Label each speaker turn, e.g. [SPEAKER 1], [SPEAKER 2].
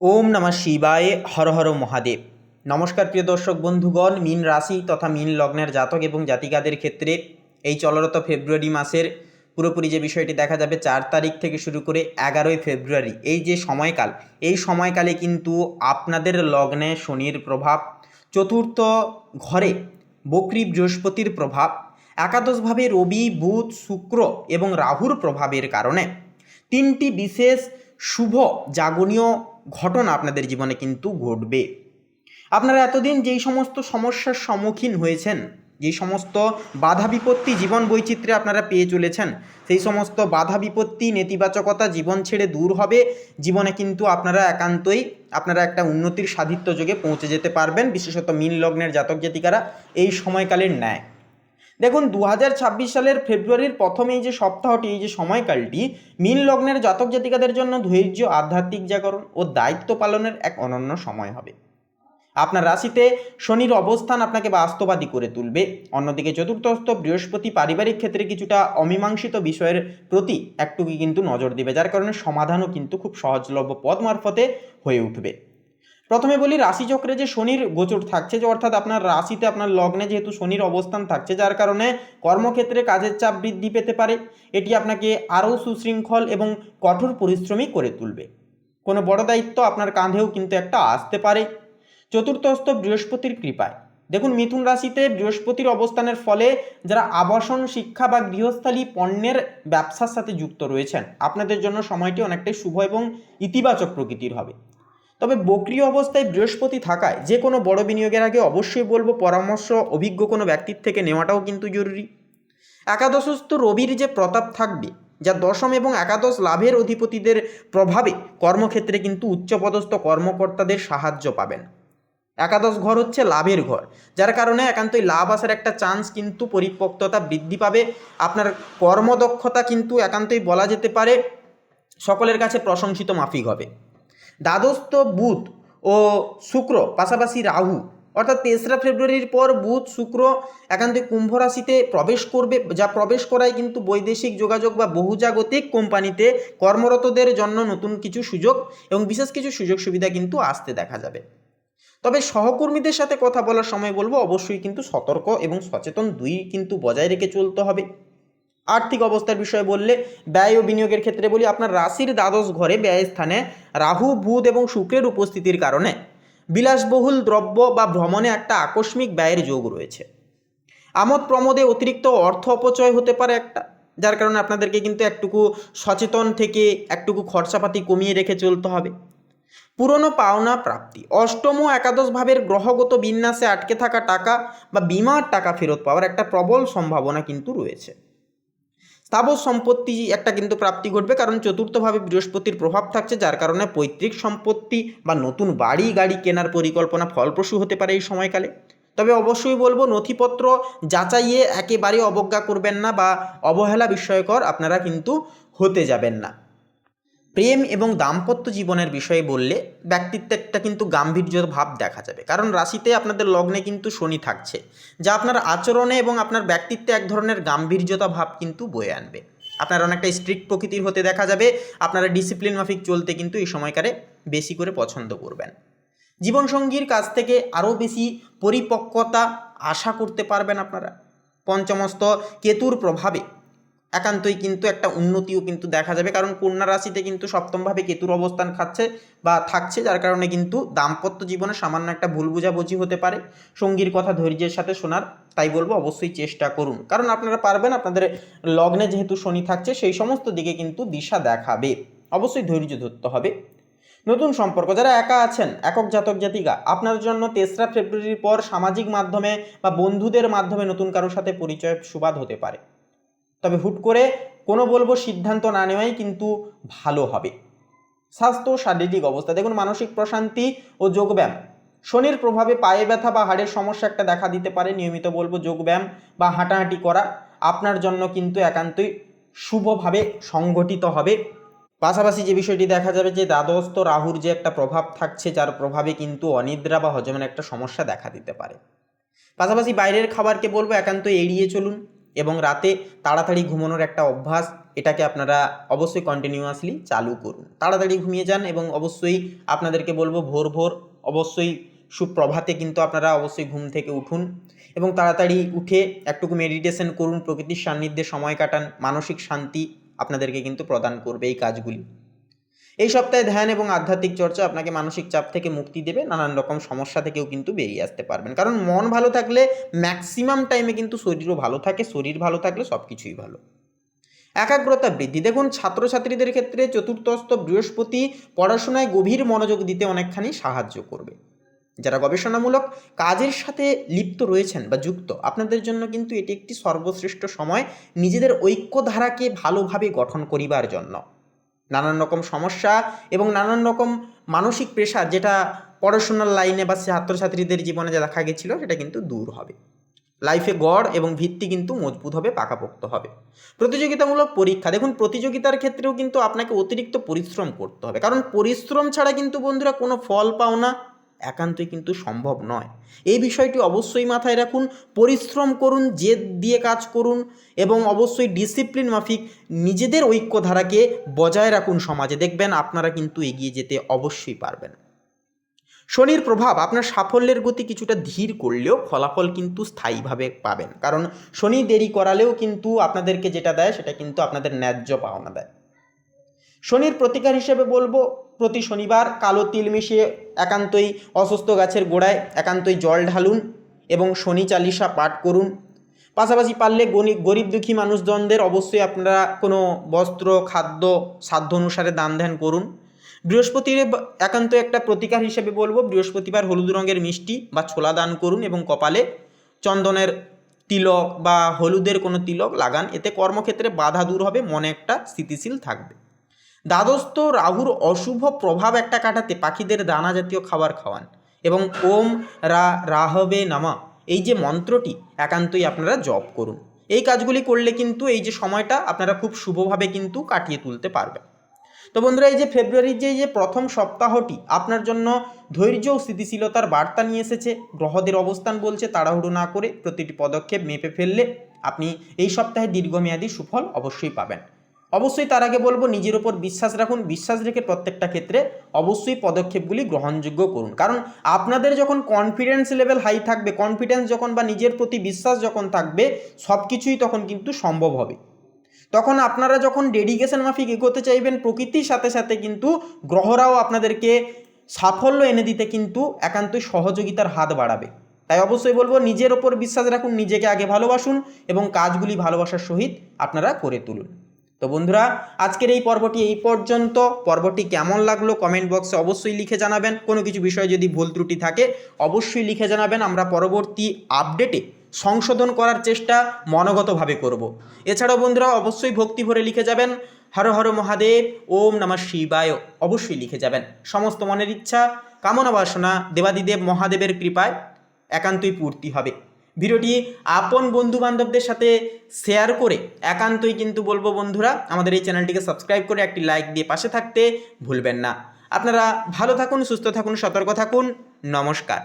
[SPEAKER 1] ওম নমঃ শিবায়। হর হর মহাদেব। নমস্কার প্রিয় দর্শক বন্ধুগণ, মীন রাশি তথা মীন লগ্নের জাতক এবং জাতিকাদের ক্ষেত্রে এই চলরত ফেব্রুয়ারি মাসের পুরোপুরি যে বিষয়টি দেখা যাবে 4 তারিখ থেকে শুরু করে 11ই ফেব্রুয়ারি, এই যে সময়কাল, এই সময়কালে কিন্তু আপনাদের লগ্নে শনির প্রভাব, চতুর্থ ঘরে বক্রী বৃহস্পতির প্রভাব, একাদশভাবে রবি বুধ শুক্র এবং রাহুর প্রভাবের কারণে তিনটি বিশেষ শুভ জাগরণীয় ঘটনা আপনাদের জীবনে কিন্তু ঘটবে। আপনারা এতদিন যেই সমস্ত সমস্যার সম্মুখীন হয়েছেন, যেই সমস্ত বাধা বিপত্তি জীবন বৈচিত্র্যে আপনারা পেয়ে চলেছেন, সেই সমস্ত বাধা বিপত্তি নেতিবাচকতা জীবন ছেড়ে দূর হবে। জীবনে কিন্তু আপনারা একান্তই একটা উন্নতির সাধিত্য যোগে পৌঁছে যেতে পারবেন, বিশেষত মীন লগ্নের জাতক জাতিকারা এই সময়কালের ন্যায়। দেখুন, 2026 সালের ফেব্রুয়ারির প্রথম এই যে সপ্তাহটি, এই যে সময়কালটি মীন লগ্নের জাতক জাতিকাদের জন্য ধৈর্য, আধ্যাত্মিক জাগরণ ও দায়িত্ব পালনের এক অনন্য সময় হবে। আপনার রাশিতে শনির অবস্থান আপনাকে বাস্তবাদী করে তুলবে। অন্যদিকে চতুর্থস্থ বৃহস্পতি পারিবারিক ক্ষেত্রে কিছুটা অমীমাংসিত বিষয়ের প্রতি একটুকু কিন্তু নজর দেবে, যার কারণে সমাধানও কিন্তু খুব সহজলভ্য পথ মারফতে হয়ে উঠবে। প্রথমে বলি, রাশিচক্রে যে শনির গোচর থাকছে, যে অর্থাৎ আপনার রাশিতে আপনার লগ্নে যেহেতু শনির অবস্থান থাকছে, যার কারণে কর্মক্ষেত্রে কাজের চাপ বৃদ্ধি পেতে পারে। এটি আপনাকে আরও সুশৃঙ্খল এবং কঠোর পরিশ্রমী করে তুলবে। কোনো বড় দায়িত্ব আপনার কাঁধেও কিন্তু একটা আসতে পারে চতুর্থস্থ বৃহস্পতির কৃপায়। দেখুন, মিথুন রাশিতে বৃহস্পতির অবস্থানের ফলে যারা আবাসন, শিক্ষা বা গৃহস্থালী পণ্যের ব্যবসার সাথে যুক্ত রয়েছেন, আপনাদের জন্য সময়টি অনেকটাই শুভ এবং ইতিবাচক প্রকৃতির হবে। তবে বক্রী অবস্থায় বৃহস্পতি থাকায় যে কোনো বড় বিনিয়োগের আগে অবশ্যই বলবো পরামর্শ অভিজ্ঞ কোনো ব্যক্তির থেকে নেওয়াটাও কিন্তু জরুরি। একাদশস্থ রবির যে প্রতাপ থাকবে, যা দশম এবং একাদশ লাভের অধিপতিদের প্রভাবে কর্মক্ষেত্রে কিন্তু উচ্চপদস্থ কর্মকর্তাদের সাহায্য পাবেন। একাদশ ঘর হচ্ছে লাভের ঘর, যার কারণে একান্তই লাভ আসার একটা চান্স কিন্তু পরিপক্কতা বৃদ্ধি পাবে। আপনার কর্মদক্ষতা কিন্তু একান্তই বলা যেতে পারে সকলের কাছে প্রশংসিত মাফিক হবে। দ্বাদশত বুধ ও শুক্র, পাশাপাশি রাহু, অর্থাৎ 3রা ফেব্রুয়ারির পর বুধ শুক্র একান্তই কুম্ভ রাশিতে প্রবেশ করবে, যা প্রবেশ করায় কিন্তু বৈদেশিক যোগাযোগ বা বহুজাগতিক কোম্পানিতে কর্মরতদের জন্য নতুন কিছু সুযোগ এবং বিশেষ কিছু সুযোগ সুবিধা কিন্তু আসতে দেখা যাবে। তবে সহকর্মীদের সাথে কথা বলার সময় বলবো অবশ্যই কিন্তু সতর্ক এবং সচেতন দুই কিন্তু বজায় রেখে চলতে হবে। আর্থিক অবস্থার বিষয়ে বললে, ব্যয় ও বিনিয়োগের ক্ষেত্রে বলি, আপনার রাশির দ্বাদশ ঘরে ব্যয় স্থানে রাহু বুধ এবং শুক্রের উপস্থিতির কারণে বিলাসবহুল দ্রব্য বা ভ্রমণে একটা আকস্মিক ব্যয়ের যোগ রয়েছে। আমোদ প্রমোদে অতিরিক্ত অর্থ অপচয় হতে পারে একটা, যার কারণে আপনাদেরকে কিন্তু একটুকু সচেতন থেকে একটুকু খরচাপাতি কমিয়ে রেখে চলতে হবে। পুরনো পাওনা প্রাপ্তি, অষ্টম ও একাদশ ভাবের গ্রহগত বিন্যাসে আটকে থাকা টাকা বা বিমার টাকা ফেরত পাওয়ার একটা প্রবল সম্ভাবনা কিন্তু রয়েছে। স্থাবর সম্পত্তি একটা কিন্তু প্রাপ্তি ঘটবে, কারণ চতুর্থভাবে বৃহস্পতির প্রভাব থাকছে, যার কারণে পৈতৃক সম্পত্তি বা নতুন বাড়ি গাড়ি কেনার পরিকল্পনা ফলপ্রসূ হতে পারে এই সময়কালে। তবে অবশ্যই বলবো নথিপত্র যাচাইয়ে একেবারে অবজ্ঞা করবেন না বা অবহেলা বিস্ময়কর আপনারা কিন্তু হতে যাবেন না। প্রেম এবং দাম্পত্য জীবনের বিষয়ে বললে, ব্যক্তিত্বে একটা কিন্তু গাম্ভীর্য ভাব দেখা যাবে, কারণ রাশিতে আপনাদের লগ্নে কিন্তু শনি থাকছে, যা আপনার আচরণে এবং আপনার ব্যক্তিত্বে এক ধরনের গাম্ভীর্যতা ভাব কিন্তু বয়ে আনবে। আপনার অনেকটা স্ট্রিক্ট প্রকৃতির হতে দেখা যাবে। আপনারা ডিসিপ্লিন মাফিক চলতে কিন্তু এই সময়কারে বেশি করে পছন্দ করবেন। জীবনসঙ্গীর কাছ থেকে আরও বেশি পরিপক্কতা আশা করতে পারবেন আপনারা। পঞ্চমস্ত কেতুর প্রভাবে একান্তই কিন্তু একটা উন্নতিও কিন্তু দেখা যাবে, কারণ কন্যা রাশিতে কিন্তু সপ্তমভাবে কেতুর অবস্থান খাচ্ছে বা থাকছে, যার কারণে কিন্তু দাম্পত্য জীবনে সামান্য একটা ভুল বোঝাবুঝি হতে পারে। সঙ্গীর কথা ধৈর্যের সাথে শোনার, তাই বলবো অবশ্যই চেষ্টা করুন, কারণ আপনারা পারবেন। আপনাদের লগ্নে যেহেতু শনি থাকছে, সেই সমস্ত দিকে কিন্তু দিশা দেখাবে। অবশ্যই ধৈর্য ধরতে হবে। নতুন সম্পর্ক, যারা একা আছেন, একক জাতক জাতিকা, আপনার জন্য 3রা ফেব্রুয়ারির পর সামাজিক মাধ্যমে বা বন্ধুদের মাধ্যমে নতুন কারোর সাথে পরিচয় সুবাদ হতে পারে। তবে হুট করে কোনো বলবো সিদ্ধান্ত না নেওয়াই কিন্তু ভালো হবে। স্বাস্থ্য ও শারীরিক অবস্থা, দেখুন মানসিক প্রশান্তি ও যোগব্যায়াম, শনির প্রভাবে পায়ে ব্যথা বা হাড়ের সমস্যা একটা দেখা দিতে পারে। নিয়মিত বলবো যোগব্যায়াম বা হাঁটাহাঁটি করা আপনার জন্য কিন্তু একান্তই শুভভাবে সংগঠিত হবে। পাশাপাশি যে বিষয়টি দেখা যাবে, যে দ্বাদশস্থ রাহুর যে একটা প্রভাব থাকছে, যার প্রভাবে কিন্তু অনিদ্রা বা হজমের একটা সমস্যা দেখা দিতে পারে। পাশাপাশি বাইরের খাবারকে বলবো একান্ত এড়িয়ে চলুন এবং রাতে তাড়াতাড়ি ঘুমানোর একটা অভ্যাস, এটাকে আপনারা অবশ্যই কন্টিনিউয়াসলি চালু করুন। তাড়াতাড়ি ঘুমিয়ে যান এবং অবশ্যই আপনাদেরকে বলবো ভোর ভোর অবশ্যই সুপ্রভাতে কিন্তু আপনারা অবশ্যই ঘুম থেকে উঠুন এবং তাড়াতাড়ি উঠে একটুকু মেডিটেশন করুন, প্রকৃতির সান্নিধ্যে সময় কাটান। মানসিক শান্তি আপনাদেরকে কিন্তু প্রদান করবে এই কাজগুলি। এই সপ্তাহে ধ্যান এবং আধ্যাত্মিক চর্চা আপনাকে মানসিক চাপ থেকে মুক্তি দেবে, নানান রকম সমস্যা থেকেও কিন্তু বেরিয়ে আসতে পারবেন। কারণ মন ভালো থাকলে ম্যাক্সিমাম টাইমে কিন্তু শরীরও ভালো থাকে, শরীর ভালো থাকলে সব কিছুই ভালো। একাগ্রতা বৃদ্ধি, দেখুন ছাত্রছাত্রীদের ক্ষেত্রে চতুর্থস্থ বৃহস্পতি পড়াশোনায় গভীর মনোযোগ দিতে অনেকখানি সাহায্য করবে। যারা গবেষণামূলক কাজের সাথে লিপ্ত রয়েছেন বা যুক্ত, আপনাদের জন্য কিন্তু এটি একটি সর্বশ্রেষ্ঠ সময় নিজেদের ঐক্যধারাকে ভালোভাবে গঠন করিবার জন্য। নানান রকম সমস্যা এবং নানান রকম মানসিক প্রেশার যেটা পড়াশোনার লাইনে বা ছাত্রছাত্রীদের জীবনে যা দেখা গেছিলো সেটা কিন্তু দূর হবে। লাইফে গড় এবং ভিত্তি কিন্তু মজবুত হবে, পাকাপোক্ত হবে। প্রতিযোগিতামূলক পরীক্ষা, দেখুন প্রতিযোগিতার ক্ষেত্রেও কিন্তু আপনাকে অতিরিক্ত পরিশ্রম করতে হবে, কারণ পরিশ্রম ছাড়া কিন্তু বন্ধুরা কোনো ফল পাওনা একান্তই কিন্তু সম্ভব নয়। এই বিষয়টি অবশ্যই মাথায় রাখুন, পরিশ্রম করুন, জেদ দিয়ে কাজ করুন এবং অবশ্যই ডিসিপ্লিন মাফিক নিজেদের ঐক্যধারাকে বজায় রাখুন সমাজে, দেখবেন আপনারা কিন্তু এগিয়ে যেতে অবশ্যই পারবেন। শনির প্রভাব আপনার সাফল্যের গতি কিছুটা ধীর করলেও ফলাফল কিন্তু স্থায়ীভাবে পাবেন, কারণ শনি দেরি করালেও কিন্তু আপনাদেরকে যেটা দেয় সেটা কিন্তু আপনাদের ন্যায্য পাওনা দেয়। শনির প্রতিকার হিসেবে বলবো, প্রতি শনিবার কালো তিল মিশিয়ে একান্তই অসুস্থ গাছের গোড়ায় একান্তই জল ঢালুন এবং শনি চালিসা পাঠ করুন। পাশাপাশি পারলে গরিব দুঃখী মানুষজনদের অবশ্যই আপনারা কোনো বস্ত্র, খাদ্য সাধ্য অনুসারে দান ধ্যান করুন। বৃহস্পতির একান্ত একটা প্রতিকার হিসেবে বলবো, বৃহস্পতিবার হলুদ রঙের মিষ্টি বা ছোলা দান করুন এবং কপালে চন্দনের তিলক বা হলুদের কোনো তিলক লাগান, এতে কর্মক্ষেত্রে বাধা দূর হবে, মনে একটা স্থিতিশীল থাকবে। দ্বাদস্থ রাহুর অশুভ প্রভাব একটা কাটাতে পাখিদের দানা জাতীয় খাবার খাওয়ান এবং ওম রাহবে নামা এই যে মন্ত্রটি একান্তই আপনারা জপ করুন। এই কাজগুলি করলে কিন্তু এই যে সময়টা আপনারা খুব শুভভাবে কিন্তু কাটিয়ে তুলতে পারবেন। তো বন্ধুরা, এই যে ফেব্রুয়ারির যে প্রথম সপ্তাহটি আপনার জন্য ধৈর্য ও স্থিতিশীলতার বার্তা নিয়ে এসেছে। গ্রহদের অবস্থান বলছে তাড়াহুড়ো না করে প্রতিটি পদক্ষেপ মেপে ফেললে আপনি এই সপ্তাহে দীর্ঘমেয়াদী সুফল অবশ্যই পাবেন। অবশ্যই তার আগে বলবো নিজের ওপর বিশ্বাস রাখুন, বিশ্বাস রেখে প্রত্যেকটা ক্ষেত্রে অবশ্যই পদক্ষেপগুলি গ্রহণযোগ্য করুন, কারণ আপনাদের যখন কনফিডেন্স লেভেল হাই থাকবে, কনফিডেন্স যখন বা নিজের প্রতি বিশ্বাস যখন থাকবে, সব কিছুই তখন কিন্তু সম্ভব হবে। তখন আপনারা যখন ডেডিকেশন মাফিক এগোতে চাইবেন, প্রকৃতির সাথে সাথে কিন্তু গ্রহরাও আপনাদেরকে সাফল্য এনে দিতে কিন্তু একান্তই সহযোগিতার হাত বাড়াবে। তাই অবশ্যই বলবো নিজের ওপর বিশ্বাস রাখুন, নিজেকে আগে ভালোবাসুন এবং কাজগুলি ভালোবাসার সহিত আপনারা করে তুলুন। তো বন্ধুরা, আজকের এই পর্বটি এই পর্যন্ত। পর্বটি কেমন লাগলো কমেন্ট বক্সে অবশ্যই লিখে জানাবেন। কোনো কিছু বিষয়ে যদি ভুল ত্রুটি থাকে অবশ্যই লিখে জানাবেন, আমরা পরবর্তী আপডেটে সংশোধন করার চেষ্টা মনোগতভাবে করব। এছাড়াও বন্ধুরা অবশ্যই ভক্তি ভরে লিখে যাবেন হর হর মহাদেব, ওম নমঃ শিবায় অবশ্যই লিখে যাবেন। সমস্ত মনের ইচ্ছা, কামনা বাসনা দেবাদিদেব মহাদেবের কৃপায় একান্তই পূর্তি হবে। ভিডিওটি আপন বন্ধু বান্ধবদের সাথে শেয়ার করে একান্তই কিন্তু বলবো বন্ধুরা আমাদের এই চ্যানেলটিকে সাবস্ক্রাইব করে একটি লাইক দিয়ে পাশে থাকতে ভুলবেন না। আপনারা ভালো থাকুন, সুস্থ থাকুন, সতর্ক থাকুন। নমস্কার।